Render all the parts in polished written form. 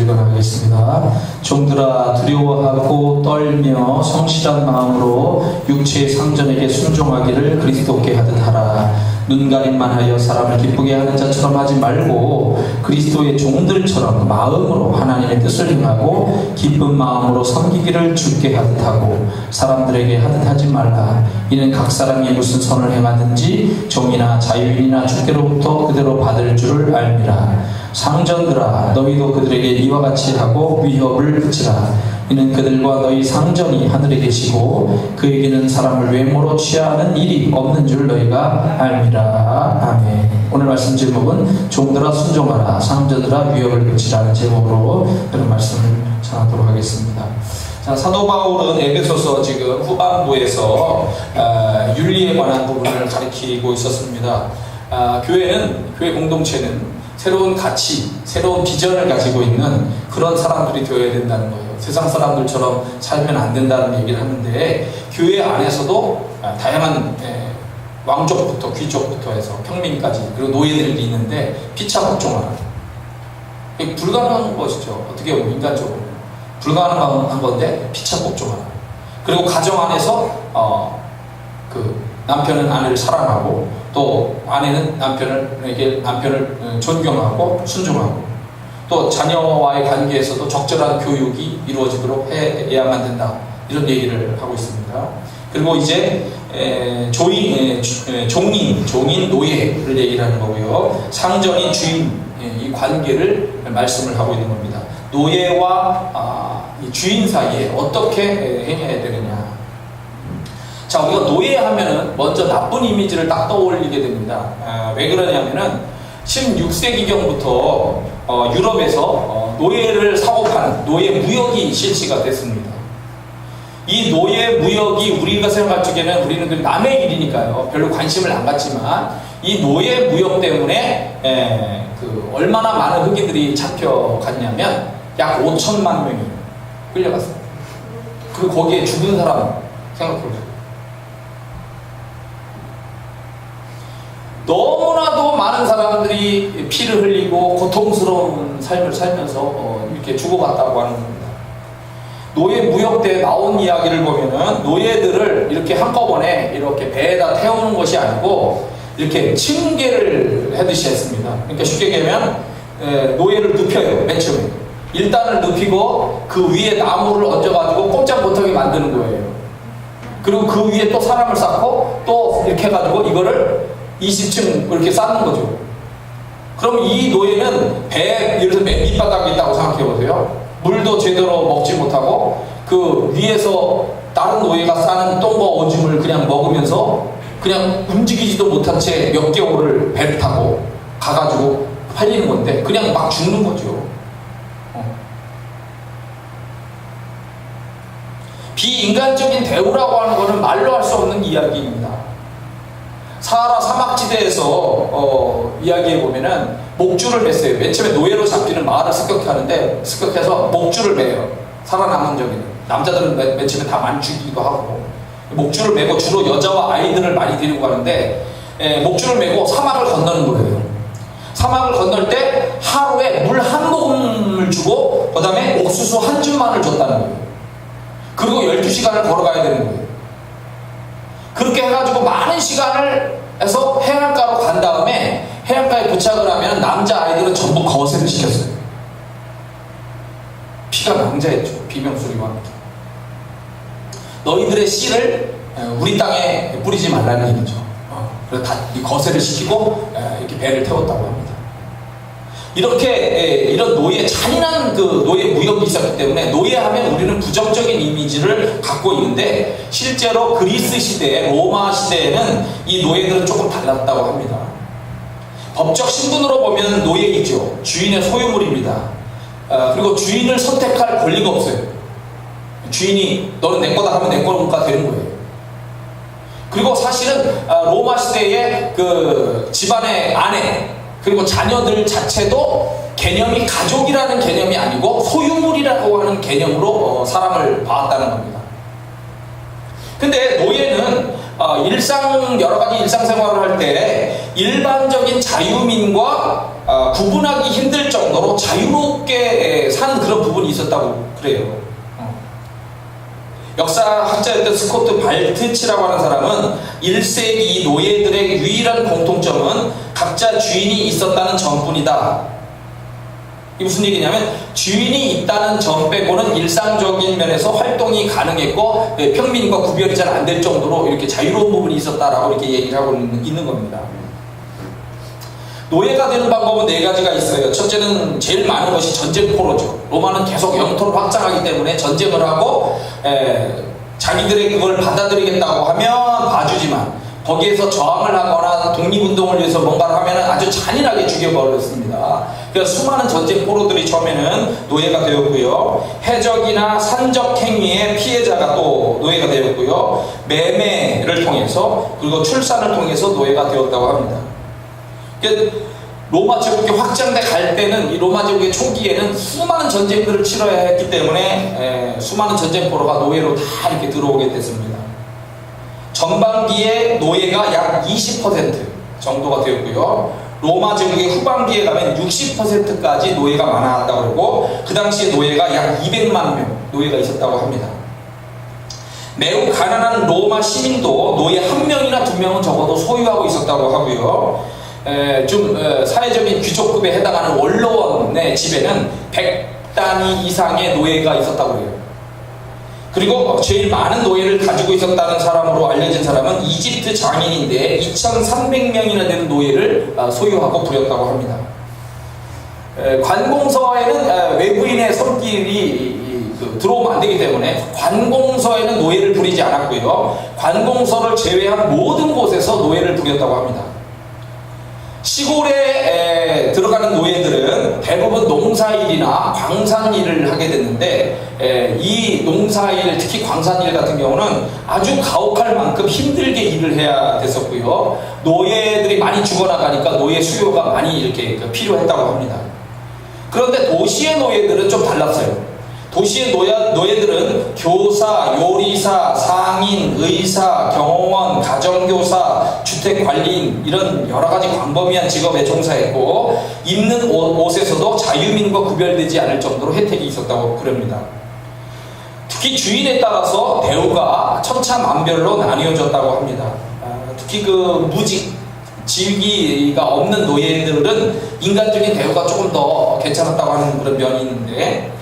읽어나가겠습니다. 종들아 두려워하고 떨며 성실한 마음으로 육체의 상전에게 순종하기를 그리스도께 하듯 하라. 눈가림만 하여 사람을 기쁘게 하는 자처럼 하지 말고 그리스도의 종들처럼 마음으로 하나님의 뜻을 행하고 기쁜 마음으로 섬기기를 주께 하듯 하고 사람들에게 하듯 하지 말라. 이는 각 사람이 무슨 선을 행하든지 종이나 자유인이나 주께로부터 그대로 받을 줄을 알미라. 상전들아 너희도 그들에게 이와 같이 하고 위협을 그치라. 이는 그들과 너희 상전이 하늘에 계시고 그에게는 사람을 외모로 취하는 일이 없는 줄 너희가 알미라. 아멘. 오늘 말씀 제목은 종들아 순종하라, 상전들아 위협을 그치라는 제목으로 그런 말씀을 전하도록 하겠습니다. 자, 사도 바울은 에베소서 지금 후반부에서 윤리에 관한 부분을 가리키고 있었습니다. 교회 공동체는 새로운 가치, 새로운 비전을 가지고 있는 그런 사람들이 되어야 된다는 거예요. 세상 사람들처럼 살면 안 된다는 얘기를 하는데, 교회 안에서도 다양한 왕족부터 귀족부터 해서 평민까지, 그리고 노예들이 있는데 피차 복종하라. 이게 불가능한 것이죠. 어떻게 보면 인간적으로 불가능한 건데 피차 복종하라. 그리고 가정 안에서 그 남편은 아내를 사랑하고 또 아내는 남편을 존경하고 순종하고 또 자녀와의 관계에서도 적절한 교육이 이루어지도록 해야만 된다. 이런 얘기를 하고 있습니다. 그리고 이제 종인, 노예를 얘기를 하는 거고요. 상전이 주인, 이 관계를 말씀을 하고 있는 겁니다. 노예와 이 주인 사이에 어떻게 행해야 되느냐. 자, 우리가 노예하면은 먼저 나쁜 이미지를 딱 떠올리게 됩니다. 왜 그러냐면은 16세기경부터 유럽에서 노예를 사고 파는 노예 무역이 실시가 됐습니다. 이 노예 무역이 우리가 생각할 적에는 우리는 그 남의 일이니까요. 별로 관심을 안 갖지만 이 노예 무역 때문에 얼마나 많은 흑인들이 잡혀갔냐면 약 5천만 명이 끌려갔어요. 그리고 거기에 죽은 사람 생각해보세요. 너무나도 많은 사람들이 피를 흘리고 고통스러운 삶을 살면서 이렇게 죽어갔다고 하는 겁니다. 노예 무역 때 나온 이야기를 보면은 노예들을 이렇게 한꺼번에 이렇게 배에다 태우는 것이 아니고 이렇게 층계를 하듯이 했습니다. 그러니까 쉽게 얘기하면 노예를 눕혀요. 맨 처음에 일단을 눕히고 그 위에 나무를 얹어가지고 꼼짝 못하게 만드는 거예요. 그리고 그 위에 또 사람을 쌓고 또 이렇게 해가지고 이거를 20층 이렇게 쌓는 거죠. 그럼 이 노예는 배에 예를 들어서 맨 밑바닥에 있다고 생각해보세요. 물도 제대로 먹지 못하고 그 위에서 다른 노예가 싸는 똥과 오줌을 그냥 먹으면서 그냥 움직이지도 못한 채 몇 개월을 배를 타고 가가지고 팔리는 건데 그냥 막 죽는 거죠. 비인간적인 대우라고 하는 것은 말로 할 수 없는 이야기입니다. 사하라 사막지대에서 이야기해 보면은 목줄을 맸어요. 맨 처음에 노예로 잡히는 마을을 습격해서 목줄을 매요. 살아남은 적에는 남자들은 맨 처음에 다 많이 죽이기도 하고 목줄을 매고 주로 여자와 아이들을 많이 데리고 가는데 목줄을 매고 사막을 건너는 거예요. 사막을 건널 때 하루에 물 한 모금을 주고 그 다음에 옥수수 한 줌만을 줬다는 거예요. 그리고 12시간을 걸어가야 되는 거예요. 그렇게 해가지고 많은 시간을 해서 해안가로 간 다음에 해안가에 도착을 하면 남자 아이들은 전부 거세를 시켰어요. 피가 낭자했죠. 비명소리와 함께. 너희들의 씨를 우리 땅에 뿌리지 말라는 얘기죠. 그래서 다 이 거세를 시키고 이렇게 배를 태웠다고 합니다. 이렇게 이런 잔인한 그 노예 무역이 있었기 때문에 노예하면 우리는 부정적인 이미지를 갖고 있는데 실제로 그리스 시대, 로마 시대에는 이 노예들은 조금 달랐다고 합니다. 법적 신분으로 보면 노예이죠. 주인의 소유물입니다. 그리고 주인을 선택할 권리가 없어요. 주인이 너는 내 거다 하면 내 거가 되는 거예요. 그리고 사실은 로마 시대의 그 집안의 아내 그리고 자녀들 자체도 개념이 가족이라는 개념이 아니고 소유물이라고 하는 개념으로 사람을 봐왔다는 겁니다. 근데 노예는 여러 가지 일상생활을 할 때 일반적인 자유민과 구분하기 힘들 정도로 자유롭게 사는 있었다고 그래요. 역사학자였던 스코트 발트치라고 하는 사람은 1세기 노예들의 유일한 공통점은 각자 주인이 있었다는 점뿐이다. 이게 무슨 얘기냐면 주인이 있다는 점 빼고는 일상적인 면에서 활동이 가능했고 평민과 구별이 잘 안 될 정도로 이렇게 자유로운 부분이 있었다라고 이렇게 얘기를 하고 있는 겁니다. 노예가 되는 방법은 4가지가 있어요. 첫째는 제일 많은 것이 전쟁 포로죠. 로마는 계속 영토를 확장하기 때문에 전쟁을 하고 자기들의 그걸 받아들이겠다고 하면 봐주지만 거기에서 저항을 하거나 독립운동을 위해서 뭔가를 하면 아주 잔인하게 죽여버렸습니다. 그래서 수많은 전쟁 포로들이 처음에는 노예가 되었고요. 해적이나 산적 행위의 피해자가 또 노예가 되었고요. 매매를 통해서 그리고 출산을 통해서 노예가 되었다고 합니다. 로마 제국이 확장돼 갈 때는 이 로마 제국의 초기에는 수많은 전쟁들을 치러야 했기 때문에 수많은 전쟁 포로가 노예로 다 이렇게 들어오게 됐습니다. 전반기에 노예가 약 20% 정도가 되었고요. 로마 제국의 후반기에 가면 60%까지 노예가 많았다고 그러고 그 당시에 노예가 약 200만 명 노예가 있었다고 합니다. 매우 가난한 로마 시민도 노예 1명이나 2명은 적어도 소유하고 있었다고 하고요. 사회적인 귀족급에 해당하는 원로원의 집에는 100단위 이상의 노예가 있었다고 해요. 그리고 제일 많은 노예를 가지고 있었다는 사람으로 알려진 사람은 이집트 장인인데 2300명이나 되는 노예를 소유하고 부렸다고 합니다. 관공서에는 외부인의 손길이 들어오면 안 되기 때문에 관공서에는 노예를 부리지 않았고요. 관공서를 제외한 모든 곳에서 노예를 부렸다고 합니다. 시골에 들어가는 노예들은 대부분 농사일이나 광산일을 하게 됐는데 이 농사일, 특히 광산일 같은 경우는 아주 가혹할 만큼 힘들게 일을 해야 됐었고요. 노예들이 많이 죽어나가니까 노예 수요가 많이 이렇게 필요했다고 합니다. 그런데 도시의 노예들은 좀 달랐어요. 도시의 노예들은 교사, 요리사, 상인, 의사, 경호원, 가정교사, 주택관리인 이런 여러가지 광범위한 직업에 종사했고 입는 옷에서도 자유민과 구별되지 않을 정도로 혜택이 있었다고 그럽니다. 특히 주인에 따라서 대우가 천차만별로 나뉘어졌다고 합니다. 특히 무직, 직위가 없는 노예들은 인간적인 대우가 조금 더 괜찮았다고 하는 그런 면이 있는데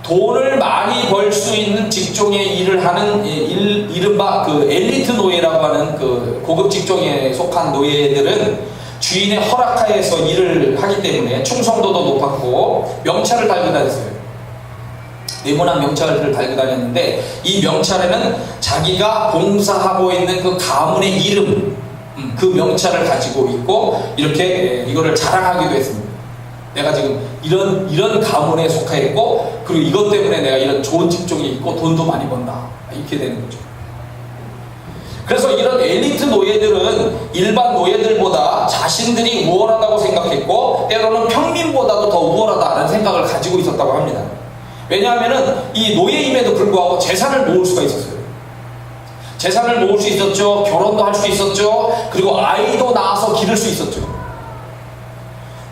돈을 많이 벌 수 있는 직종에 일을 하는 이른바 엘리트 노예라고 하는 고급 직종에 속한 노예들은 주인의 허락하에서 일을 하기 때문에 충성도도 높았고 명찰을 달고 다녔어요. 네모난 명찰을 달고 다녔는데 이 명찰에는 자기가 봉사하고 있는 그 가문의 이름, 그 명찰을 가지고 있고 이렇게 이거를 자랑하기도 했습니다. 내가 지금 이런 가문에 속하였고 그리고 이것 때문에 내가 이런 좋은 직종이 있고 돈도 많이 번다 이렇게 되는 거죠. 그래서 이런 엘리트 노예들은 일반 노예들보다 자신들이 우월하다고 생각했고 때로는 평민보다도 더 우월하다는 생각을 가지고 있었다고 합니다. 왜냐하면 이 노예임에도 불구하고 재산을 모을 수가 있었어요. 재산을 모을 수 있었죠. 결혼도 할 수 있었죠. 그리고 아이도 낳아서 기를 수 있었죠.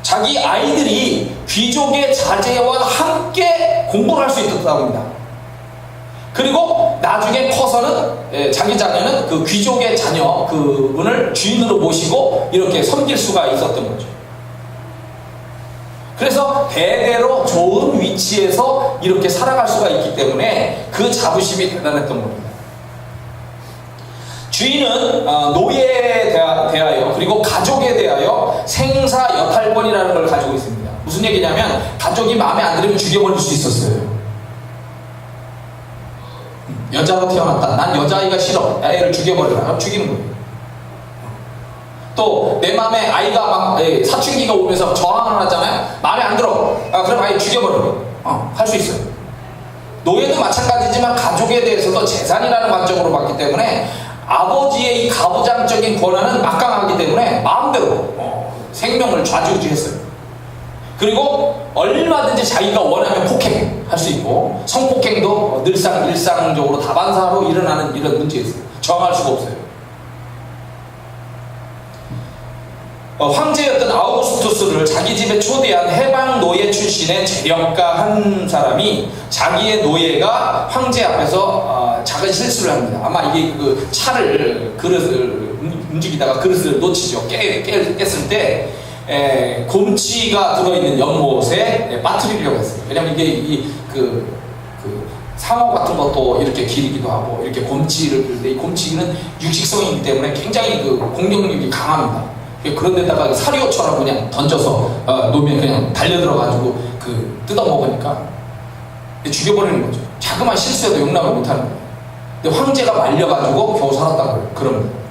자기 아이들이 귀족의 자제와 함께 공부를 할 수 있었다고 합니다. 그리고 나중에 커서는 자기 자녀는 그 귀족의 자녀 그분을 주인으로 모시고 이렇게 섬길 수가 있었던 거죠. 그래서 대대로 좋은 위치에서 이렇게 살아갈 수가 있기 때문에 그 자부심이 대단했던 겁니다. 주인은 노예에 대하여 그리고 가족에 대하여 생사 여탈권이라는 걸 가지고 있습니다. 무슨 얘기냐면 가족이 마음에 안 들으면 죽여버릴 수 있었어요. 여자로 태어났다. 난 여자아이가 싫어. 애를 죽여버려라. 그럼 죽이는 거예요. 또 내 마음에 아이가 막 사춘기가 오면서 저항을 하잖아요. 마음에 안 들어. 그럼 아이 죽여버려. 할 수 있어요. 노예도 마찬가지지만 가족에 대해서도 재산이라는 관점으로 봤기 때문에 아버지의 이 가부장적인 권한은 막강하기 때문에 마음대로 생명을 좌지우지했어요. 그리고 얼마든지 자기가 원하면 폭행할 수 있고 성폭행도 늘상 일상적으로 다반사로 일어나는 이런 문제였어요. 저항할 수가 없어요. 황제였던 아우구스투스를 자기 집에 초대한 해방 노예 출신의 재력가 한 사람이 자기의 노예가 황제 앞에서 작은 실수를 합니다. 아마 이게 그 차를 그릇을 움직이다가 그릇을 놓치죠. 깼을 때 곰치가 들어있는 연못에 빠뜨리려고 했어요. 왜냐면 이게 상어 같은 것도 이렇게 기르기도 하고 이렇게 곰치를 기르는데 이 곰치는 육식성이기 때문에 굉장히 그 공격력이 강합니다. 그런 데다가 사리오처럼 그냥 던져서 놓으면 그냥 달려들어가지고 뜯어먹으니까 죽여버리는 거죠. 자그마한 실수에도 용납을 못하는 거예요. 근데 황제가 말려가지고 겨우 살았다고 그럽니다.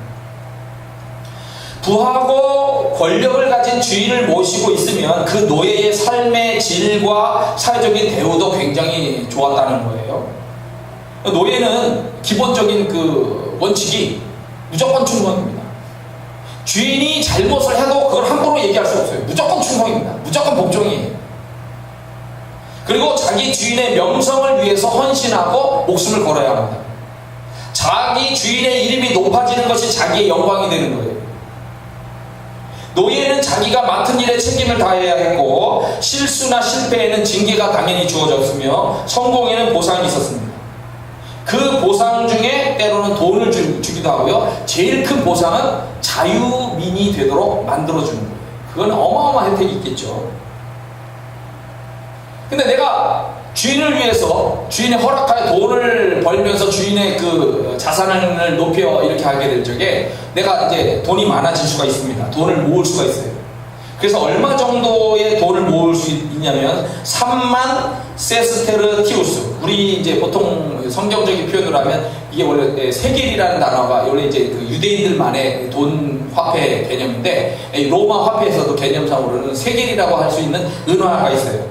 부하고 권력을 가진 주인을 모시고 있으면 그 노예의 삶의 질과 사회적인 대우도 굉장히 좋았다는 거예요. 노예는 기본적인 그 원칙이 무조건 충성입니다. 주인이 잘못을 해도 그걸 함부로 얘기할 수 없어요. 무조건 충성입니다. 무조건 복종이에요. 그리고 자기 주인의 명성을 위해서 헌신하고 목숨을 걸어야 합니다. 자기 주인의 이름이 높아지는 것이 자기의 영광이 되는 거예요. 노예는 자기가 맡은 일에 책임을 다해야 했고 실수나 실패에는 징계가 당연히 주어졌으며 성공에는 보상이 있었습니다. 그 보상 중에 때로는 돈을 주기도 하고요. 제일 큰 보상은 자유민이 되도록 만들어주는 거예요. 그건 어마어마한 혜택이 있겠죠. 근데 내가 주인을 위해서 주인의 허락하에 돈을 벌면서 주인의 그 자산을 높여 이렇게 하게 될 적에 내가 이제 돈이 많아질 수가 있습니다. 돈을 모을 수가 있어요. 그래서 얼마 정도의 돈을 모을 수 있냐면 3만 세스테르티우스. 우리 이제 보통 성경적인 표현으로 하면 이게 원래 세겔이라는 단어가 원래 이제 그 유대인들만의 돈 화폐 개념인데 로마 화폐에서도 개념상으로는 세겔이라고 할 수 있는 은화가 있어요.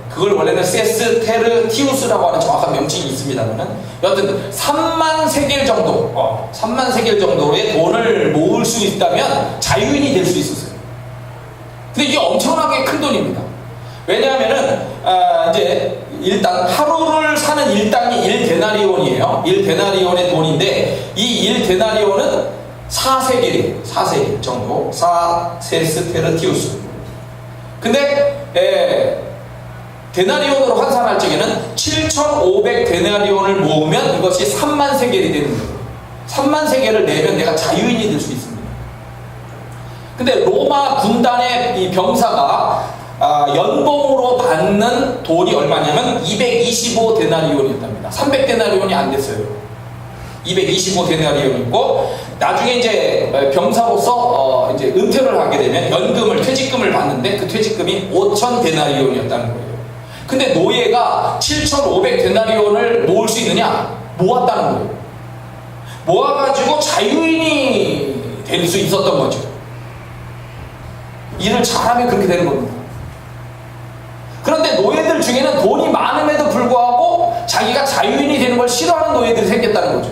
그걸 원래는 세스테르티우스라고 하는 정확한 명칭이 있습니다만은 여하튼 3만 세겔 정도 3만 세겔 정도의 돈을 모을 수 있다면 자유인이 될 수 있었어요. 근데 이게 엄청나게 큰 돈입니다. 왜냐하면은 이제 일단 하루를 사는 일당이 1데나리온이에요. 1데나리온의 돈인데 이 1데나리온은 4세겔이에요. 4세겔 정도. 4세스테르티우스. 근데 데나리온으로 환산할 적에는 7,500데나리온을 모으면 이것이 3만 세겔이 되는 거예요. 3만 세겔을 내면 내가 자유인이 될 수 있습니다. 근데 로마 군단의 이 병사가 연봉으로 받는 돈이 얼마냐면 225데나리온이었답니다. 300데나리온이 안 됐어요. 225데나리온이고 나중에 이제 병사로서 이제 은퇴를 하게 되면 연금을 퇴직금을 받는데 그 퇴직금이 5,000데나리온이었다는 거예요. 근데 노예가 7,500데나리온을 모을 수 있느냐? 모았다는 거예요. 모아가지고 자유인이 될 수 있었던 거죠. 일을 잘하면 그렇게 되는 겁니다. 그런데 노예들 중에는 돈이 많음에도 불구하고 자기가 자유인이 되는 걸 싫어하는 노예들이 생겼다는 거죠.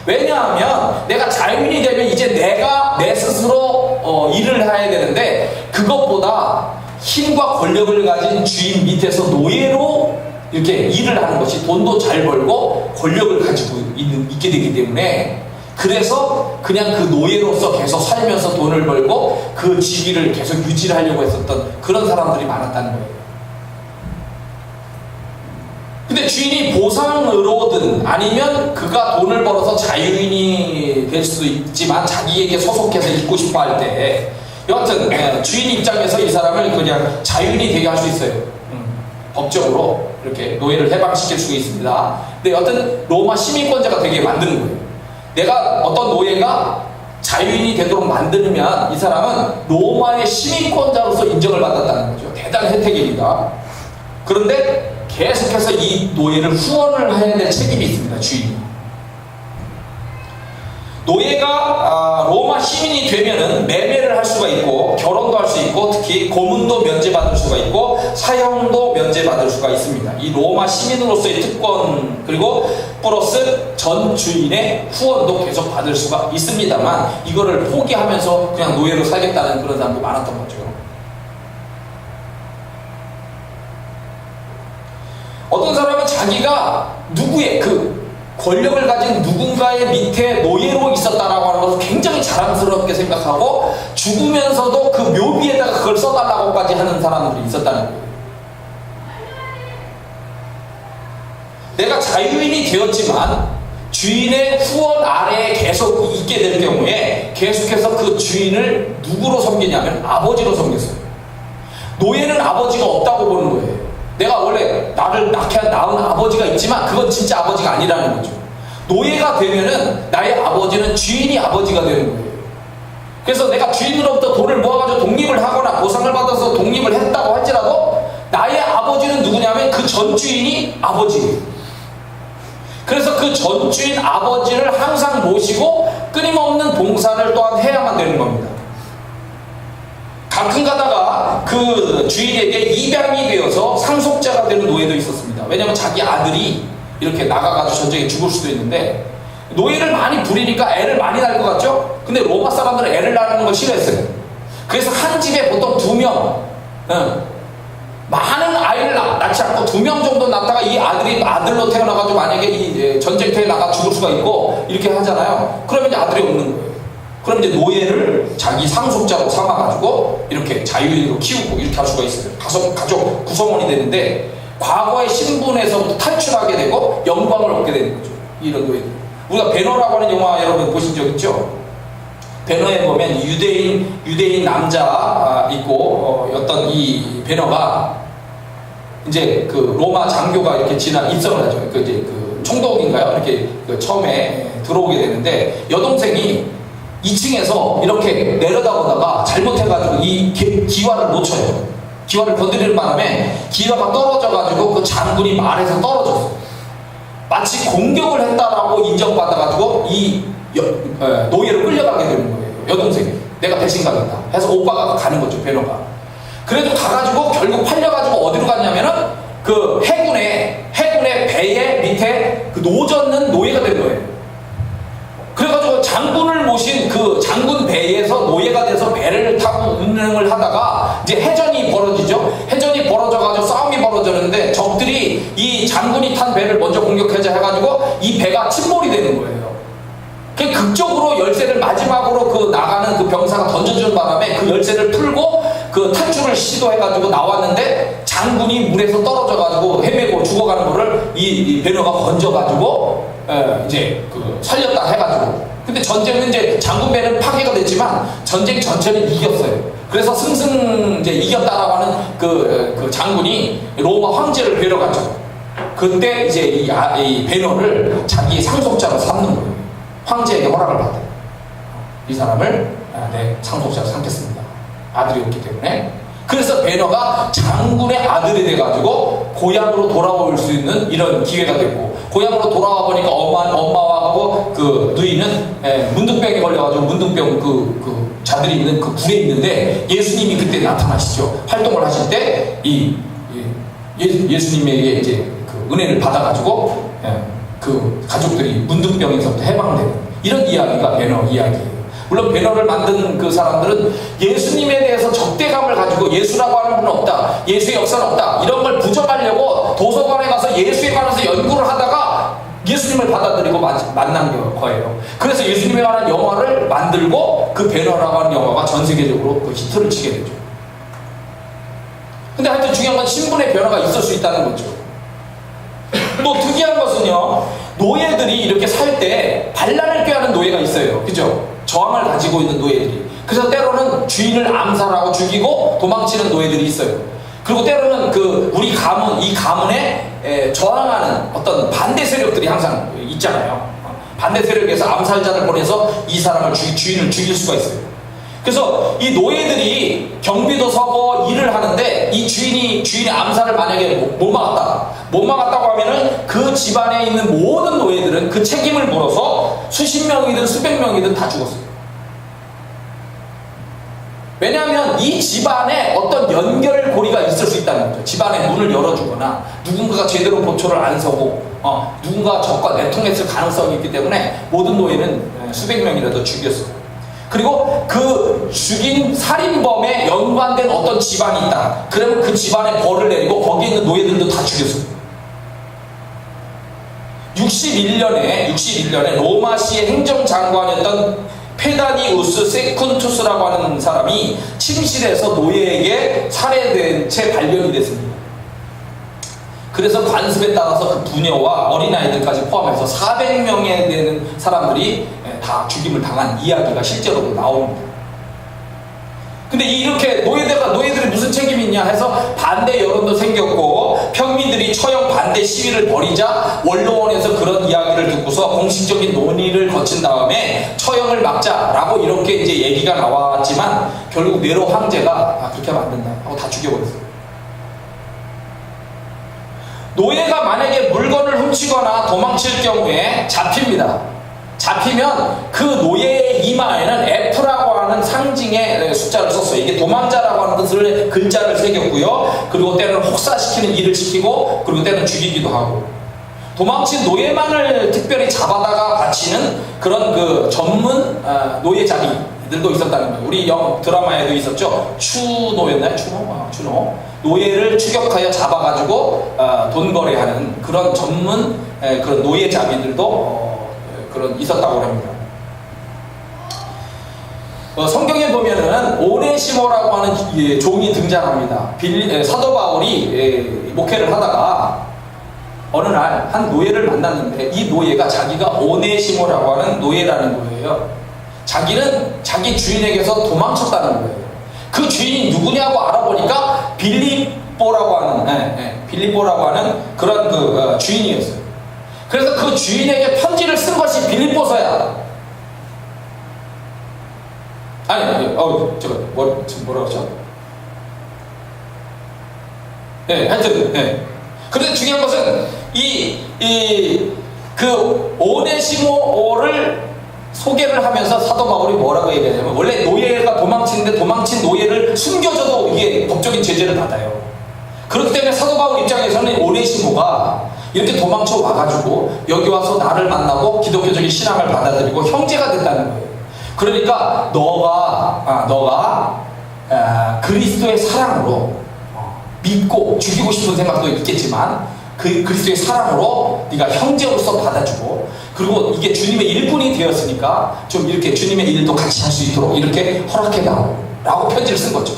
왜냐하면 내가 자유인이 되면 이제 내가 내 스스로 일을 해야 되는데 그것보다 힘과 권력을 가진 주인 밑에서 노예로 이렇게 일을 하는 것이 돈도 잘 벌고 권력을 가지고 있게 되기 때문에 그래서 그냥 그 노예로서 계속 살면서 돈을 벌고 그 지위를 계속 유지를 하려고 했었던 그런 사람들이 많았다는 거예요. 근데 주인이 보상으로든 아니면 그가 돈을 벌어서 자유인이 될 수도 있지만 자기에게 소속해서 있고 싶어 할 때 여하튼 주인 입장에서 이 사람을 그냥 자유인이 되게 할 수 있어요. 법적으로 이렇게 노예를 해방시킬 수 있습니다. 근데 여하튼 로마 시민권자가 되게 만드는 거예요. 내가 어떤 노예가 자유인이 되도록 만들면 이 사람은 로마의 시민권자로서 인정을 받았다는 거죠. 대단한 혜택입니다. 그런데 계속해서 이 노예를 후원을 해야 될 책임이 있습니다. 주인이. 노예가 로마 시민이 되면은 매매를 할 수가 있고 결혼도 할 수 있고 특히 고문도 면제받을 수가 있고 사형도 면제받을 수가 있습니다. 이 로마 시민으로서의 특권 그리고 플러스 전 주인의 후원도 계속 받을 수가 있습니다만 이거를 포기하면서 그냥 노예로 살겠다는 그런 사람도 많았던 거죠. 어떤 사람은 자기가 누구의 권력을 가진 누군가의 밑에 노예로 있었다라고 하는 것을 굉장히 자랑스럽게 생각하고 죽으면서도 그 묘비에다가 그걸 써달라고까지 하는 사람들이 있었다는 거예요. 내가 자유인이 되었지만 주인의 후원 아래에 계속 있게 될 경우에 계속해서 그 주인을 누구로 섬기냐면 아버지로 섬겼어요. 노예는 아버지가 없다고 보는 거예요. 내가 원래 나를 낳게 낳은 아버지가 있지만 그건 진짜 아버지가 아니라는 거죠. 노예가 되면은 나의 아버지는 주인이 아버지가 되는 거예요. 그래서 내가 주인으로부터 돈을 모아가지고 독립을 하거나 보상을 받아서 독립을 했다고 할지라도 나의 아버지는 누구냐면 그 전 주인이 아버지예요. 그래서 그 전 주인 아버지를 항상 모시고 끊임없는 봉사를 또한 해야만 되는 겁니다. 가끔 가다가 그 주인에게 입양이 되어서 상속자가 되는 노예도 있었습니다. 왜냐하면 자기 아들이 이렇게 나가가지고 전쟁에 죽을 수도 있는데 노예를 많이 부리니까 애를 많이 낳을 것 같죠? 근데 로마 사람들은 애를 낳는 걸 싫어했어요. 그래서 한 집에 보통 2명, 많은 아이를 낳지 않고 2명 정도 낳다가 이 아들이 아들로 태어나가지고 만약에 이 전쟁터에 나가 죽을 수가 있고 이렇게 하잖아요. 그러면 이제 아들이 없는 거예요. 그럼 이제 노예를 자기 상속자로 삼아가지고 이렇게 자유인으로 키우고 이렇게 할 수가 있어요. 가족 구성원이 되는데 과거의 신분에서부터 탈출하게 되고 영광을 얻게 되는 거죠. 이런 노예들. 우리가 배너라고 하는 영화 여러분 보신 적 있죠? 배너에 보면 유대인 남자 있고 어떤 이 배너가 이제 그 로마 장교가 이렇게 입성을 하죠. 이제 그 총독인가요? 이렇게 그 처음에 들어오게 되는데 여동생이 2층에서 이렇게 내려다보다가 잘못해가지고 이 기와를 놓쳐요. 기와를 건드리는 바람에 기와가 떨어져가지고 그 장군이 말에서 떨어졌어요. 마치 공격을 했다라고 인정받아가지고 이 노예로 끌려가게 되는 거예요. 여동생이 내가 대신 가겠다 해서 오빠가 가는 거죠. 배너가. 그래도 가가지고 결국 팔려가지고 어디로 갔냐면은 그 해군의 배의 밑에 그 노젓는 노예가 된 거예요. 그래가지고 장군을 모신 그 장군 배에서 노예가 돼서 배를 타고 운행을 하다가 이제 해전이 벌어지죠. 해전이 벌어져가지고 싸움이 벌어졌는데 적들이 이 장군이 탄 배를 먼저 공격하자 해가지고 이 배가 침몰이 되는 거예요. 그 극적으로 열쇠를 마지막으로 그 나가는 그 병사가 던져주는 바람에 그 열쇠를 풀고 그 탈출을 시도해가지고 나왔는데 장군이 물에서 떨어져가지고 헤매고 죽어가는 거를 이 배너가 건져가지고 이제 그 살렸다 해가지고. 근데 전쟁은 이제 장군 배는 파괴가 됐지만 전쟁 전체는 이겼어요. 그래서 승승 이제 이겼다라고 하는 그 장군이 로마 황제를 뵈러 갔죠. 그때 이제 이 배너를 자기 상속자로 삼는 거예요. 황제에게 허락을 받아요. 이 사람을 내 상속자로 삼겠습니다. 아들이 없기 때문에. 그래서 배너가 장군의 아들이 돼가지고 고향으로 돌아올 수 있는 이런 기회가 됐고, 고향으로 돌아와 보니까 엄마하고 그 누이는 문둥병에 걸려가지고 문둥병 그 자들이 있는 그 굴에 있는데 예수님이 그때 나타나시죠. 활동을 하실 때 예수님에게 이제 그 은혜를 받아가지고 그 가족들이 문둥병에서부터 해방되는 이런 이야기가 배너 이야기예요. 물론 배너를 만든 그 사람들은 예수님에 대해서 적대감을 가지고 예수라고 하는 분은 없다, 예수의 역사는 없다, 이런 걸 부정하려고 도서관에 가서 예수에 관해서 연구를 하다가 예수님을 받아들이고 만난 거예요. 그래서 예수님에 관한 영화를 만들고 그 배너라고 하는 영화가 전 세계적으로 그 히트를 치게 되죠. 근데 하여튼 중요한 건 신분의 변화가 있을 수 있다는 거죠. 또 특이한 것은요, 노예들이 이렇게 살 때 반란을 꾀하는 노예가 있어요. 그죠? 저항을 가지고 있는 노예들이. 그래서 때로는 주인을 암살하고 죽이고 도망치는 노예들이 있어요. 그리고 때로는 우리 가문, 이 가문에 저항하는 어떤 반대 세력들이 항상 있잖아요. 반대 세력에서 암살자를 보내서 이 사람을 주인을 죽일 수가 있어요. 그래서 이 노예들이 경비도 서고 일을 하는데 이 주인의 암살을 만약에 못 막았다고 하면은 그 집안에 있는 모든 노예들은 그 책임을 물어서 수십 명이든 수백 명이든 다 죽었어요. 왜냐하면 이 집안에 어떤 연결고리가 있을 수 있다는 거죠. 집안의 문을 열어주거나 누군가가 제대로 보초를 안 서고 누군가 적과 내통했을 가능성이 있기 때문에 모든 노예는 수백 명이라도 죽였어요. 그리고 그 죽인 살인범에 연관된 어떤 집안이 있다. 그러면 그 집안에 벌을 내리고 거기에 있는 노예들도 다 죽였어요. 61년에 로마시의 행정장관이었던 페다니우스 세쿤투스라고 하는 사람이 침실에서 노예에게 살해된 채 발견이 됐습니다. 그래서 관습에 따라서 그 부녀와 어린아이들까지 포함해서 400명에 되는 사람들이 다 죽임을 당한 이야기가 실제로도 나옵니다. 근데 이렇게 노예들이 무슨 책임이 있냐 해서 반대 여론도 생겼고, 평민들이 처형 반대 시위를 벌이자 원로원에서 그런 이야기를 듣고서 공식적인 논의를 거친 다음에 처형을 막자라고 이렇게 이제 얘기가 나왔지만, 결국 네로 황제가 그렇게 하면 안 된다 하고 다 죽여버렸어요. 노예가 만약에 물건을 훔치거나 도망칠 경우에 잡히면 그 노예의 이마에는 F라고 하는 상징의 숫자를 썼어요. 이게 도망자라고 하는 뜻을 글자를 새겼고요. 그리고 때로는 혹사시키는 일을 시키고, 그리고 때로는 죽이기도 하고, 도망친 노예만을 특별히 잡아다가 바치는 그런 그 전문 노예잡이들도 있었다는 거예요. 우리 드라마에도 있었죠. 추노였나요? 추노. 노예를 추격하여 잡아가지고 돈 거래하는 그런 전문 그런 노예잡이들도 그런 있었다고 합니다. 성경에 보면은 오네시모라고 하는 종이 등장합니다. 사도 바울이 목회를 하다가 어느 날 한 노예를 만났는데, 이 노예가 자기가 오네시모라고 하는 노예라는 거예요. 자기는 자기 주인에게서 도망쳤다는 거예요. 그 주인이 누구냐고 알아보니까 빌립보라고 하는 그런 그 주인이었어요. 그래서 그 주인에게 편지를 쓴 것이 빌립보서야. 지금 뭐라 그러죠? 하여튼, 그런데 중요한 것은 그 오네시모를 소개를 하면서 사도 바울이 뭐라고 얘기하냐면, 원래 노예가 도망치는데 도망친 노예를 숨겨줘도 이게 법적인 제재를 받아요. 그렇기 때문에 사도 바울 입장에서는 오네시모가 이렇게 도망쳐 와가지고 여기 와서 나를 만나고 기독교적인 신앙을 받아들이고 형제가 됐다는 거예요. 그러니까 너가 그리스도의 사랑으로 믿고 죽이고 싶은 생각도 있겠지만, 그 그리스도의 사랑으로 네가 형제로서 받아주고, 그리고 이게 주님의 일꾼이 되었으니까 좀 이렇게 주님의 일도 같이 할 수 있도록 이렇게 허락해다라고 편지를 쓴 거죠.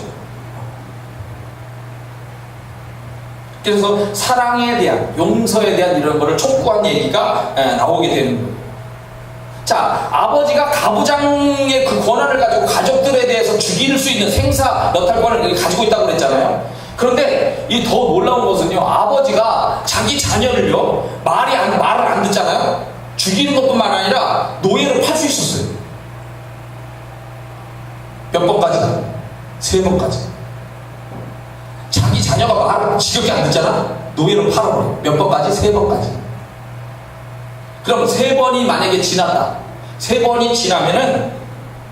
그래서 사랑에 대한, 용서에 대한 이런 거를 촉구한 얘기가 나오게 되는 거예요. 자, 아버지가 가부장의 그 권한을 가지고 가족들에 대해서 죽일 수 있는 생사 여탈권을 가지고 있다고 그랬잖아요. 그런데 이 더 놀라운 것은요, 아버지가 자기 자녀를요, 말을 안 듣잖아요. 죽이는 것뿐만 아니라 노예를 팔 수 있었어요. 몇 번까지? 3번까지. 자기 자녀가 말을 지겹게 안 듣잖아? 노예를 팔아버려. 몇 번까지? 3번까지. 그럼 3번이 만약에 지났다. 3번이 지나면은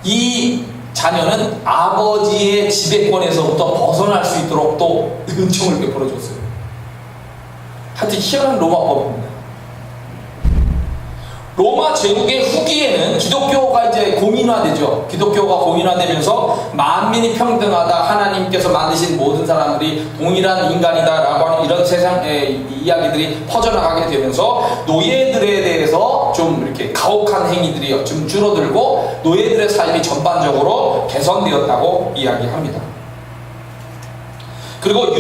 이 자녀는 아버지의 지배권에서부터 벗어날 수 있도록 또 은총을 베풀어줬어요. 하여튼 희한한 로마법입니다. 로마 제국의 후기에는 기독교가 이제 공인화되죠. 기독교가 공인화되면서 만민이 평등하다, 하나님께서 만드신 모든 사람들이 동일한 인간이다라고 하는 이런 세상의 이야기들이 퍼져나가게 되면서 노예들에 대해서 좀 이렇게 가혹한 행위들이 좀 줄어들고 노예들의 삶이 전반적으로 개선되었다고 이야기합니다. 그리고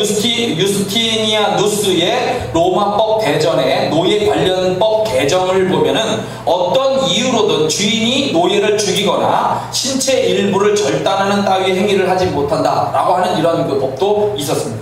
유스티니아누스의 로마법 대전에 노예 관련법 개정을 보면은 어떤 이유로든 주인이 노예를 죽이거나 신체 일부를 절단하는 따위 행위를 하지 못한다라고 하는 이런 그 법도 있었습니다.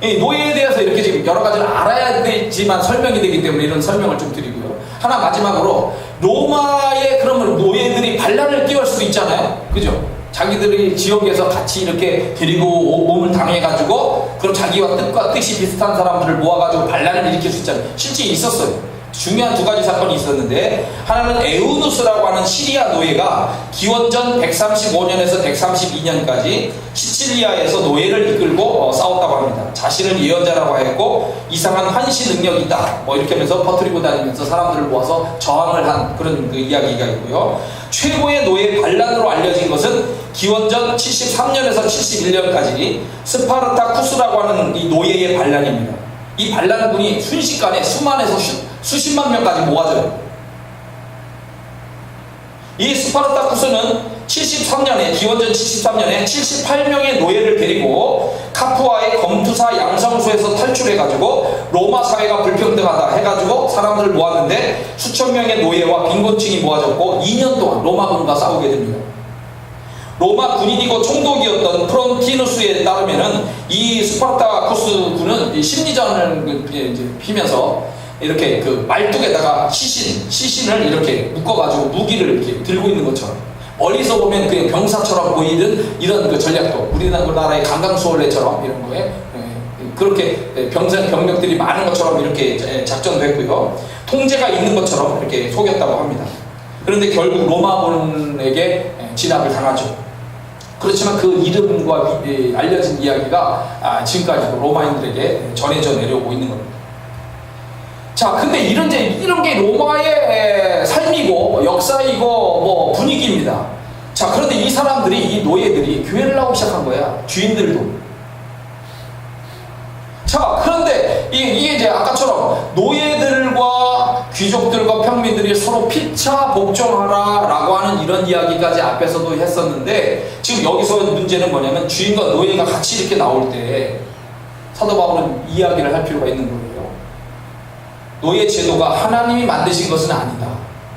이 노예에 대해서 이렇게 지금 여러 가지를 알아야 되지만 설명이 되기 때문에 이런 설명을 좀 드리고요. 하나 마지막으로, 로마의 그러면 노예들이 반란을 띄울 수도 있잖아요. 그죠? 자기들이 지역에서 같이 이렇게 데리고 몸을 당해가지고, 그럼 자기와 뜻과 뜻이 비슷한 사람들을 모아가지고 반란을 일으킬 수 있잖아요. 실제 있었어요. 중요한 2가지 사건이 있었는데, 하나는 에우누스라고 하는 시리아 노예가 기원전 135년에서 132년까지 시칠리아에서 노예를 이끌고 싸웠다고 합니다. 자신을 예언자라고 했고 이상한 환시 능력이 있다 이렇게 하면서 퍼뜨리고 다니면서 사람들을 모아서 저항을 한 그런 그 이야기가 있고요. 최고의 노예 반란으로 알려진 것은 기원전 73년에서 71년까지 스파르타쿠스라고 하는 이 노예의 반란입니다. 이 반란군이 순식간에 수만에서 수십만 명까지 모아져요. 이 스파르타쿠스는 73년에 기원전 73년에 78명의 노예를 데리고 카푸아의 검투사 양성소에서 탈출해가지고 로마 사회가 불평등하다 해가지고 사람들을 모았는데 수천 명의 노예와 빈곤층이 모아졌고 2년 동안 로마군과 싸우게 됩니다. 로마 군인이고 총독이었던 프론티누스에 따르면은 이 스파르타쿠스 군은 심리전을 이제 피면서 이렇게 그 말뚝에다가 시신을 이렇게 묶어가지고 무기를 이렇게 들고 있는 것처럼 멀리서 보면 그냥 병사처럼 보이는 이런 그 전략도 우리나라의 강강수월래처럼 이런 거에 그렇게 병력들이 많은 것처럼 이렇게 작전도 했고요. 통제가 있는 것처럼 이렇게 속였다고 합니다. 그런데 결국 로마군에게 진압을 당하죠. 그렇지만 그 이름과 알려진 이야기가 지금까지도 로마인들에게 전해져 내려오고 있는 겁니다. 자, 근데 이런 게 로마의 삶이고 역사이고 뭐 분위기입니다. 자, 그런데 이 사람들이, 이 노예들이 교회를 나오기 시작한 거야. 주인들도. 자, 그런데 이게 이제 아까처럼 노예들과 귀족들과 평민들이 서로 피차 복종하라 라고 하는 이런 이야기까지 앞에서도 했었는데, 지금 여기서 문제는 뭐냐면 주인과 노예가 같이 이렇게 나올 때 사도 바울은 이야기를 할 필요가 있는 거예요. 노예 제도가 하나님이 만드신 것은 아니다.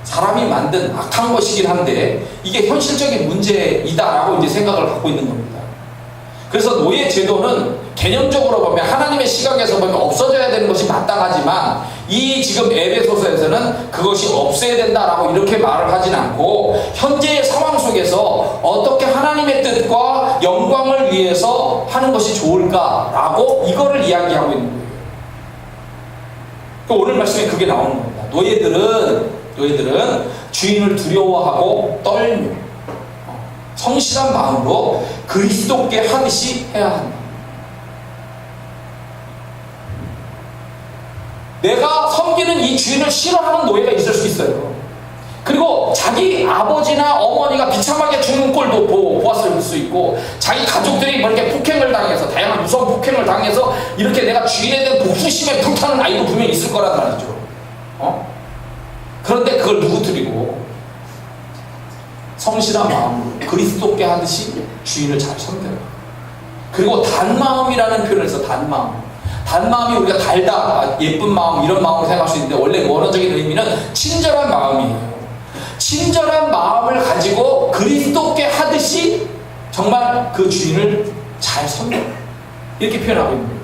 사람이 만든 악한 것이긴 한데 이게 현실적인 문제이다라고 이제 생각을 갖고 있는 겁니다. 그래서 노예 제도는 개념적으로 보면 하나님의 시각에서 보면 없어져야 되는 것이 마땅하지만 이 지금 에베소서에서는 그것이 없어야 된다라고 이렇게 말을 하진 않고 현재의 상황 속에서 어떻게 하나님의 뜻과 영광을 위해서 하는 것이 좋을까라고 이거를 이야기하고 있는 거예요. 오늘 말씀에 그게 나오는 겁니다. 노예들은 주인을 두려워하고 떨며 성실한 마음으로 그리스도께 하듯이 해야 한다. 내가 섬기는 이 주인을 싫어하는 노예가 있을 수 있어요. 그리고 자기 아버지나 어머니가 비참하게 죽는 꼴도 보았을 수 있고, 자기 가족들이 뭐 이렇게 폭행을 당해서, 다양한 무서운 폭행을 당해서 이렇게 내가 주인에 대한 복수심에 불타는 아이도 분명히 있을 거란 말이죠. 그런데 그걸 누구들이고 성실한 마음으로 그리스도께 하듯이 주인을 잘 섬겨요. 그리고 단마음이라는 표현을 해서 단마음이 우리가 달다, 예쁜 마음 이런 마음으로 생각할 수 있는데 원래 원어적인 의미는 친절한 마음이에요. 친절한 마음을 가지고 그리스도께 하듯이 정말 그 주인을 잘 섬겨, 이렇게 표현하고 있는 거예요.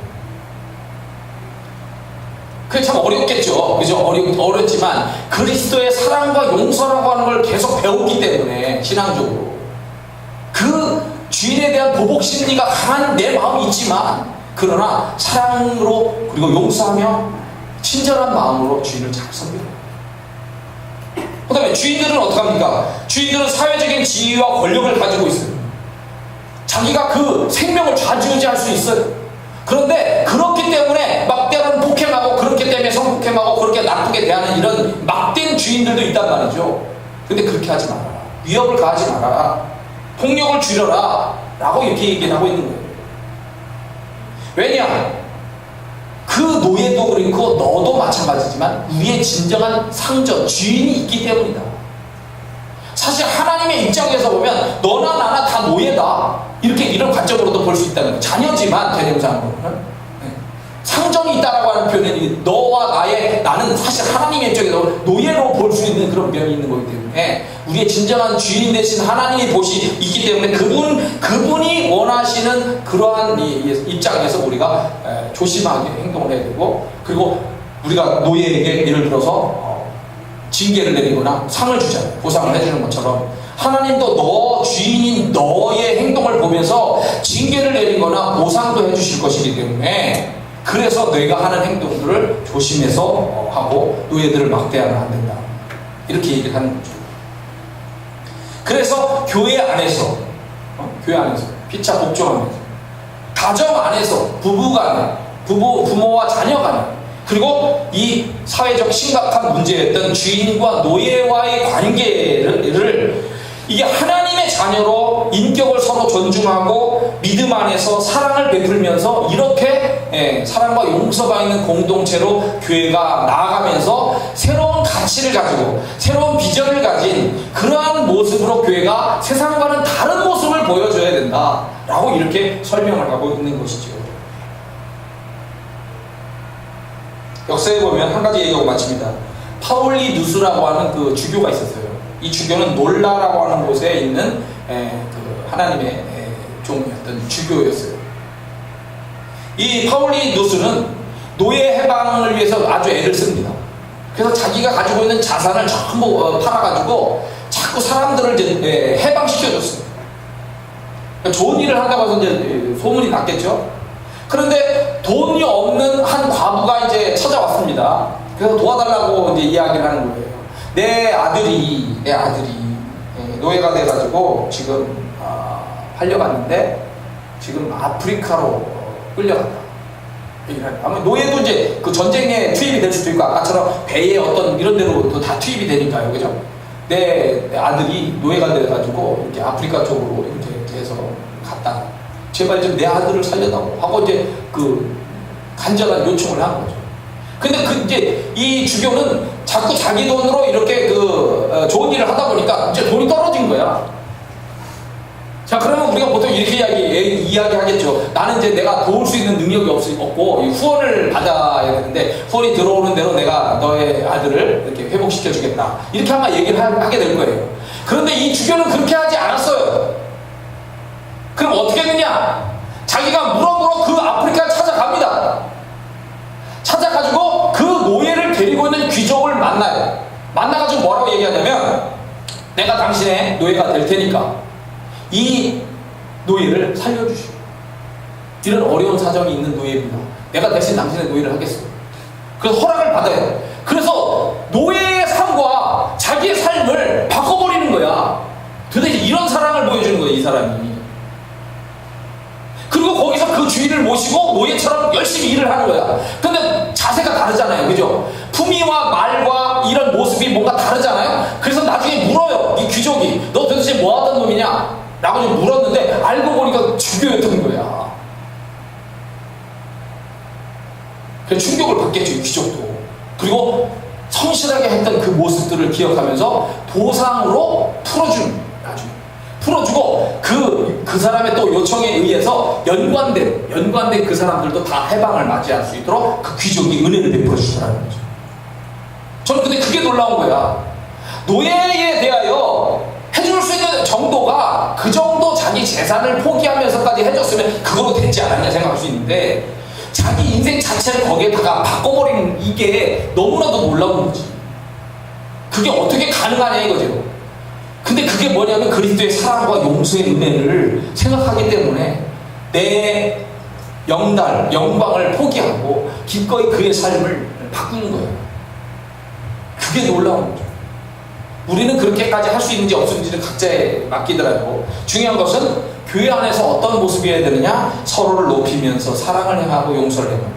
그게 참 어렵겠죠. 그죠? 어렵지만 그리스도의 사랑과 용서라고 하는 걸 계속 배우기 때문에 신앙적으로 그 주인에 대한 보복 심리가 강한 내 마음이 있지만, 그러나 사랑으로 그리고 용서하며 친절한 마음으로 주인을 잘 섬겨요. 그 다음에 주인들은 어떡합니까? 주인들은 사회적인 지위와 권력을 가지고 있어요. 자기가 그 생명을 좌지우지할 수 있어요. 그런데 그렇기 때문에 막대한 폭행하고, 그렇기 때문에 성폭행하고 그렇게 나쁘게 대하는 이런 막된 주인들도 있단 말이죠. 근데 그렇게 하지 말아라, 위협을 가하지 말아라, 폭력을 줄여라 라고 이렇게 얘기를 하고 있는 거예요. 왜냐? 그 노예도 그렇고 너도 마찬가지지만 우리의 진정한 상전, 주인이 있기 때문이다. 사실 하나님의 입장에서 보면 너나 나나 다 노예다, 이런 관점으로도 볼 수 있다는 거예요. 자녀지만 대명사항으로는 상정이 있다라고 하는 표현이, 너와 나는 사실 하나님의 입장에서 노예로 볼 수 있는 그런 면이 있는 거기 때문에 우리의 진정한 주인 대신 하나님의 보시 있기 때문에 그분이 원하시는 그러한 입장에서 우리가 조심하게 행동을 해야 되고, 그리고 우리가 노예에게 예를 들어서 징계를 내리거나 상을 주잖아요. 보상을 해주는 것처럼 하나님도 너 주인인 너의 행동을 보면서 징계를 내리거나 보상도 해주실 것이기 때문에, 그래서 내가 하는 행동들을 조심해서 하고 노예들을 막대하면 안 된다, 이렇게 얘기를 하는 거죠. 그래서 교회 안에서 피차 복종하면서, 가정 안에서 부모와 자녀 간에, 그리고 이 사회적 심각한 문제였던 주인과 노예와의 관계를 이게 하나님의 자녀로 인격을 서로 존중하고 믿음 안에서 사랑을 베풀면서 이렇게 사랑과 용서가 있는 공동체로 교회가 나아가면서 새로운 가치를 가지고 새로운 비전을 가진 그러한 모습으로 교회가 세상과는 다른 모습을 보여줘야 된다라고 이렇게 설명을 하고 있는 것이죠. 역사에 보면 한 가지 얘기하고 마칩니다. 파울리 누스라고 하는 그 주교가 있었어요. 이 주교는 놀라라고 하는 곳에 있는 그 하나님의 종이었던 주교였어요. 이 파울리 누스는 노예 해방을 위해서 아주 애를 씁니다. 그래서 자기가 가지고 있는 자산을 전부 팔아가지고 자꾸 사람들을 이제 해방시켜줬어요. 그러니까 좋은 일을 한다고 해서 이제 소문이 났겠죠. 그런데 돈이 없는 한 과부가 이제 찾아왔습니다. 그래서 도와달라고 이제 이야기를 하는 거예요. 내 아들이 노예가 돼가지고 지금 팔려갔는데 지금 아프리카로 끌려갔다. 아마 노예도 이제 그 전쟁에 투입이 될 수도 있고 아까처럼 배에 어떤 이런 데로 다 투입이 되니까요, 그죠? 내 아들이 노예가 돼가지고 이제 아프리카 쪽으로 이렇게 해서 갔다. 제발 좀 내 아들을 살려다오 하고 이제 그 간절한 요청을 한 거죠. 근데 그 이제 이 주교는 자꾸 자기 돈으로 이렇게 그 좋은 일을 하다 보니까 이제 돈이 떨어진 거야. 자, 그러면 우리가 보통 이렇게 이야기하겠죠. 나는 이제 내가 도울 수 있는 능력이 없고 후원을 받아야 되는데 후원이 들어오는 대로 내가 너의 아들을 이렇게 회복시켜 주겠다. 이렇게 아마 얘기를 하게 될 거예요. 그런데 이 주교는 그렇게 하지 않았어요. 그럼 어떻게 했느냐? 자기가 물어보러 그 아프리카를 찾아갑니다. 찾아가지고 그 노예를 데리고 있는 귀족을 만나요. 만나가지고 뭐라고 얘기하냐면 내가 당신의 노예가 될 테니까 이 노예를 살려주시오. 이런 어려운 사정이 있는 노예입니다. 내가 대신 당신의 노예를 하겠어. 그래서 허락을 받아요. 그래서 노예의 삶과 자기의 삶을 바꿔버리는 거야. 도대체 이런 사랑을 보여주는 거예요, 이 사람이. 그리고 거기서 그 주인을 모시고 노예처럼 열심히 일을 하는 거야. 근데 자세가 다르잖아요, 그죠? 품위와 말과 이런 모습이 뭔가 다르잖아요. 그래서 나중에 물어요, 이 귀족이. 너 도대체 뭐 하던 놈이냐? 라고 좀 물었는데 알고 보니까 주교였던 거야. 그래서 충격을 받겠죠, 이 귀족도. 그리고 성실하게 했던 그 모습들을 기억하면서 보상으로 풀어주고 그 사람의 또 요청에 의해서 연관된 그 사람들도 다 해방을 맞이할 수 있도록 그 귀족이 은혜를 베풀어 주더라는 거죠. 저는 근데 그게 놀라운 거야. 노예에 대하여 해줄 수 있는 정도가 그 정도 자기 재산을 포기하면서까지 해줬으면 그거로 되지 않았냐 생각할 수 있는데 자기 인생 자체를 거기에다가 바꿔버리는 이게 너무나도 놀라운 거지. 그게 어떻게 가능하냐 이거죠. 근데 그게 뭐냐면 그리스도의 사랑과 용서의 은혜를 생각하기 때문에 내 영광을 포기하고 기꺼이 그의 삶을 바꾸는 거예요. 그게 놀라운 거죠. 우리는 그렇게까지 할 수 있는지 없는지는 각자에 맡기더라도 중요한 것은 교회 안에서 어떤 모습이어야 되느냐? 서로를 높이면서 사랑을 행하고 용서를 행하고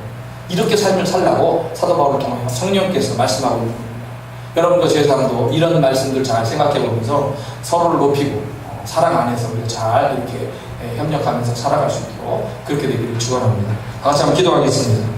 이렇게 삶을 살라고 사도 바울을 통하여 성령께서 말씀하고 있는 겁니다. 여러분도 제 삶도 이런 말씀들 잘 생각해 보면서 서로를 높이고 사랑 안에서 우리가 잘 이렇게 협력하면서 살아갈 수 있도록 그렇게 되기를 축원합니다. 다 같이 한번 기도하겠습니다.